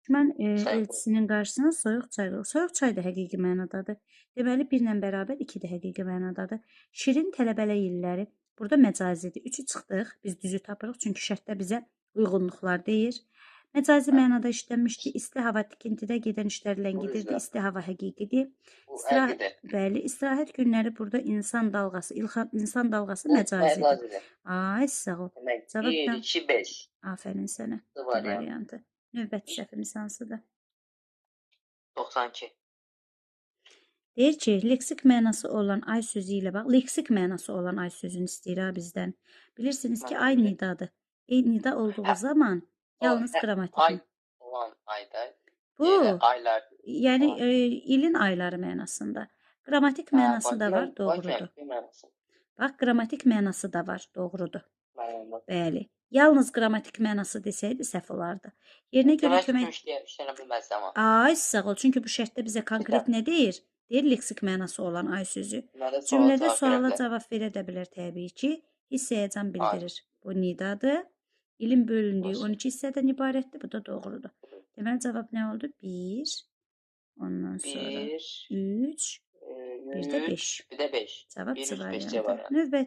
Düşmən Çay qoy. elçisinin qarşısına soyuq çay qoyur. Soyuq çay da həqiqi mənadadır. Deməli, 1 ilə bərabər 2 də həqiqi mənadadır. Şirin tələbələ illəri. Burada məcazidir. 3-ü çıxdıq. Biz düzü tapırıq. Çünki şərtdə bizə uyğunluqlar deyir. Məcazi mənada işlənmişdi. İsti hava tikintidə gedən işlərlə gedirdi. İsti hava həqiqidir. Bu həqiqdir. Bəli, istirahət günləri burada insan dalğası, insan dalğası Bu məcazidir. məcazidir. Ay, sağ ol. Demək Cavab 1, da 2, 5. aferin sənə. C D variantı. variantı. Növbəti səhvimiz hansıdır? 92. Deyir ki, leksik mənası olan ay sözü ilə bax, leksik mənası olan ay sözünü istəyir ha bizdən. Bilirsiniz ki, ay nidadır. Nida olduğu zaman yalnız qrammatik. Ay olan ayda. Bu, Aylar. yəni ilin ayları mənasında. Qrammatik mənası da var, doğrudur. Bax, qrammatik mənası da var, doğrudur. Bəli. Yalnız qrammatik mənası desəydi səhv olardı. Yerinə görə kömək işlənə bilməz amma. Ay, sağ ol. Çünki bu şərtdə bizə konkret nə deyir? Deyir leksik mənası olan ay sözü. Cümlədə suala cavab verə də bilər təbii ki. Hiss həyəcan bildirir. Bu nidadır. İlin bölündüyü 12 hissədən ibarətdir. Bu da doğrudur. Deməli cavab nə oldu? 1, ondan sonra 3, bir də 5. Bir də 5. Cavab C 1, 3, 5 C variantı. variantı. Növbəti